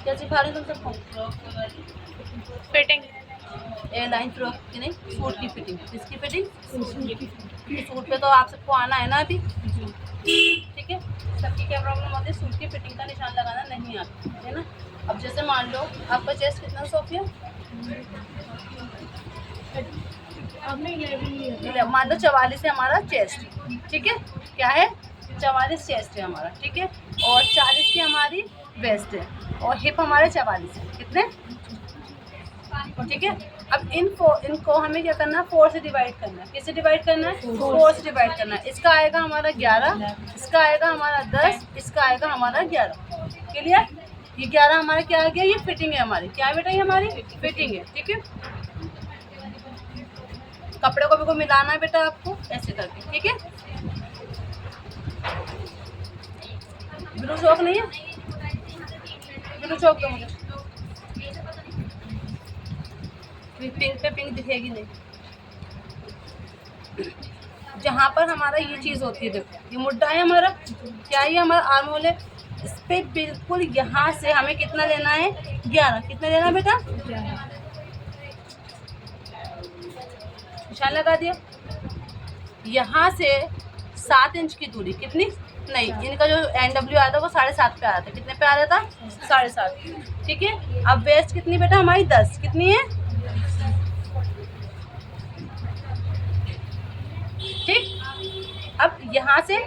क्या सिखा रही हूँ तुम सबको? फिटिंग। ए लाइन फ्रॉक की नहीं, सूट की फिटिंग। किसकी फिटिंग? सूट पे तो आप सबको आना है ना अभी, ठीक है। सबकी क्या प्रॉब्लम होती है, सूट की फिटिंग का निशान लगाना नहीं आता है ना। अब जैसे मान लो आपका चेस्ट कितना सोफिया, मान लो 44 है हमारा चेस्ट, ठीक है। क्या है? 44 चेस्ट है हमारा, ठीक है। और 40 की हमारी वेस्ट है, और हिप हमारे 44 है। कितने? ठीक है। अब इनको हमें क्या करना है, 4 से डिवाइड करना है। किससे डिवाइड करना है? 4 से डिवाइड करना है। इसका आएगा हमारा 11, इसका आएगा हमारा 10, इसका आएगा हमारा 11। क्लियर? ये 11 हमारा क्या आ गया, ये फिटिंग है हमारी। क्या है बेटा? ये हमारी फिटिंग है, ठीक है। कपड़े को भी को मिलाना है बेटा आपको ऐसे करके, ठीक है। ब्लू चौक नहीं है? ब्लू चौक दो मुझे। पिंक पे पिंक दिखेगी नहीं। जहाँ पर हमारा ये चीज़ होती है, देखो ये मुड्ढा है हमारा, क्या है? ये हमारा आर्म होल है। इस पे बिल्कुल यहाँ से हमें कितना लेना है? 11। कितना लेना है बेटा? निशान लगा दिया। यहाँ से 7 इंच की दूरी। कितनी? नहीं, इनका जो NW आया था वो 7.5 पे आया था। कितने पे आ रहा था? 7.5, ठीक है। अब वेस्ट कितनी बेटा हमारी? 10। कितनी है? ठीक। अब यहाँ से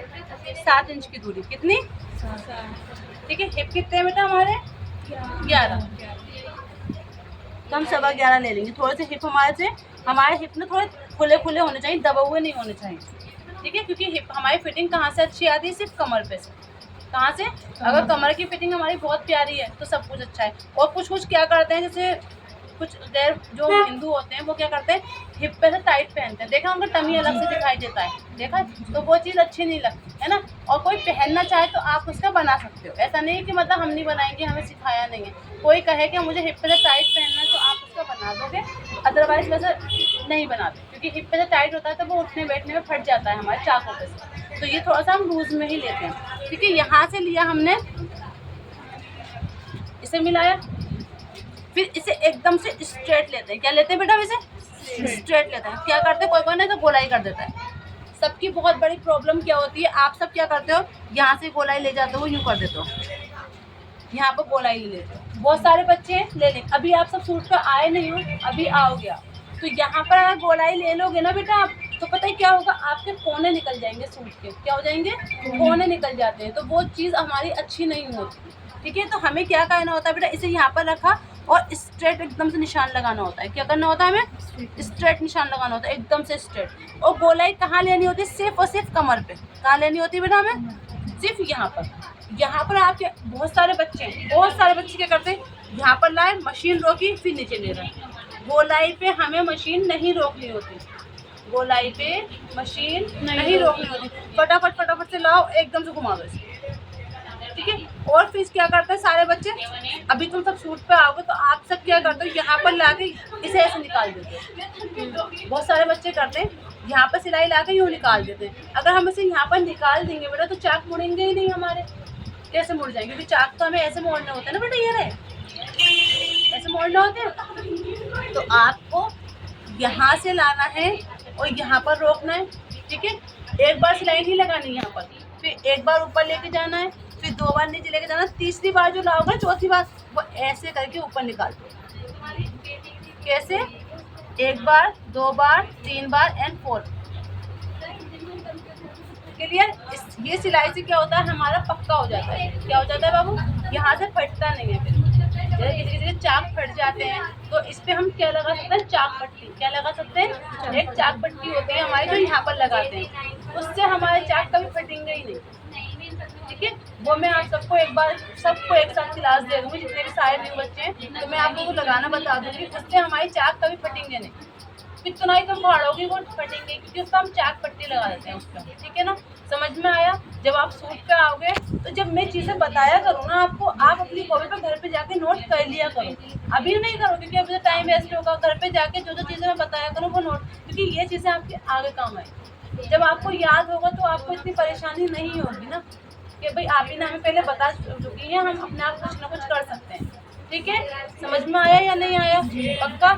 7 इंच की दूरी। कितनी? ठीक है। हिप कितने बेटा हमारे? 11। तो हम 11.25 ले लेंगे। थोड़े से हिप हमारे हिप ना थोड़े खुले खुले होने चाहिए, दबे हुए नहीं होने चाहिए, ठीक है। क्योंकि हिप हमारी फिटिंग कहाँ से अच्छी आती है? सिर्फ कमर पे से। कहाँ से? अगर कमर की फिटिंग हमारी बहुत प्यारी है तो सब कुछ अच्छा है। और कुछ क्या करते हैं, जैसे कुछ गैर जो हिंदू होते हैं वो क्या करते हैं, हिप पे से टाइट पहनते हैं। देखा, उनका टमी अलग से दिखाई देता है, देखा, तो वो चीज़ अच्छी नहीं लगती है ना। और कोई पहनना चाहे तो आप उसका बना सकते हो। ऐसा नहीं है कि मतलब हम नहीं बनाएंगे, हमें सिखाया नहीं है। कोई कहे कि मुझे हिप पे से टाइट पहनना है तो आप उसका बना दोगे, अदरवाइज वैसे नहीं बनाते। क्योंकि हिप पे से टाइट होता है तो वो उठने बैठने में फट जाता है हमारे चाकों पे से। तो ये थोड़ा सा हम लूज में ही लेते हैं, ठीक है। यहाँ से लिया हमने, इसे मिलाया, फिर इसे एकदम से स्ट्रेट लेते हैं। क्या लेते हैं बेटा? वैसे स्ट्रेट लेते हैं। क्या करते हैं, कोई ना तो गोलाई कर देता है। सबकी बहुत बड़ी प्रॉब्लम क्या होती है, आप सब क्या करते हो, यहाँ से गोलाई ले जाते हो, यूँ कर देते हो, यहाँ पर गोलाई ले लेते हो। बहुत सारे बच्चे ले लें, अभी आप सब सूट पर आए नहीं हो, अभी आओगे आप, तो यहाँ पर अगर गोलाई ले लोगे ना बेटा आप, तो पता है क्या होगा, आपके कोने निकल जाएंगे सूट के। क्या हो जाएंगे? कोने निकल जाते हैं। तो वो चीज़ हमारी अच्छी नहीं होती, ठीक है। तो हमें क्या करना होता है बेटा, इसे यहाँ पर रखा और स्ट्रेट एकदम से निशान लगाना होता है। क्या करना होता है हमें? स्ट्रेट निशान लगाना होता है, एकदम से स्ट्रेट। और गोलाई कहाँ लेनी होती है? सिर्फ और सिर्फ कमर पे। कहाँ लेनी होती है बेटा हमें? सिर्फ यहाँ पर। यहाँ पर आपके बहुत सारे बच्चे क्या करते हैं, यहाँ पर लाए, मशीन रोकी, फिर नीचे ले रहे हैं। गोलाई पे हमें मशीन नहीं रोकनी होती, गोलाई पे मशीन नहीं रोकनी होती। फटाफट से लाओ, एकदम से घुमा दो इसे, ठीक है। और फिर क्या करते हैं सारे बच्चे, अभी तुम सब सूट पे आओगे तो आप सब क्या करते हो, यहाँ पर लाके इसे ऐसे निकाल देते हो। बहुत सारे बच्चे करते हैं, यहाँ पर सिलाई लाके यूँ निकाल देते हैं। अगर हम इसे यहाँ पर निकाल देंगे बेटा तो चाक मुड़ेंगे ही नहीं हमारे। कैसे मुड़ जाएंगे? क्योंकि चाक तो हमें ऐसे मोड़ने होते हैं ना बेटा, ये रहे, ऐसे मोड़ने होते हैं। तो आपको यहाँ से लाना है और यहाँ पर रोकना है, ठीक है। एक बार सिलाई नहीं लगानी यहाँ पर, फिर एक बार ऊपर लेके जाना है, फिर 2 बार नीचे लेके जाना, तीसरी बार जो लाओगे, चौथी बार वो ऐसे करके ऊपर निकाल दो। कैसे? 1 बार, 2 बार, 3 बार एंड 4। क्लियर? ये सिलाई से क्या होता है, हमारा पक्का हो जाता है। क्या हो जाता है बाबू? यहाँ से फटता नहीं है। फिर किसी के चाक फट जाते हैं तो इस पे हम क्या लगा सकते हैं? चाक पट्टी। क्या लगा सकते हैं? एक चाक पट्टी होती है हमारी, जो यहाँ पर लगाते हैं, उससे हमारे चाक कभी फटेंगे ही नहीं, ठीक है। वो मैं आप सबको एक साथ क्लास दे दूँगी, जितने भी सारे न्यू बच्चे हैं, तो मैं आप लोगों को लगाना बता दूँगी। उससे हमारी चाक कभी फटेंगे नहीं। कितना ही तुम फाड़ोगी वो फटेंगे, क्योंकि उसका हम चाक पट्टी लगा देते हैं उसका, ठीक है ना। समझ में आया? जब आप सूट पे आओगे तो जब मैं चीज़ें बताया करूँ ना आपको, आप अपनी कॉपी पे घर पे जाके नोट कर लिया करो। अभी नहीं करो, क्योंकि अभी तो टाइम वेस्ट होगा। घर पे जाके जो चीज़ें मैं बताया करूँ वो नोट, क्योंकि ये चीज़ें आपके आगे काम आएगी। जब आपको याद होगा तो आपको इतनी परेशानी नहीं होगी ना, कि भाई आप ही ने हमें पहले बता चुकी है, हम अपने आप कुछ ना कुछ कर सकते हैं। ठीक है, समझ में आया या नहीं आया? पक्का?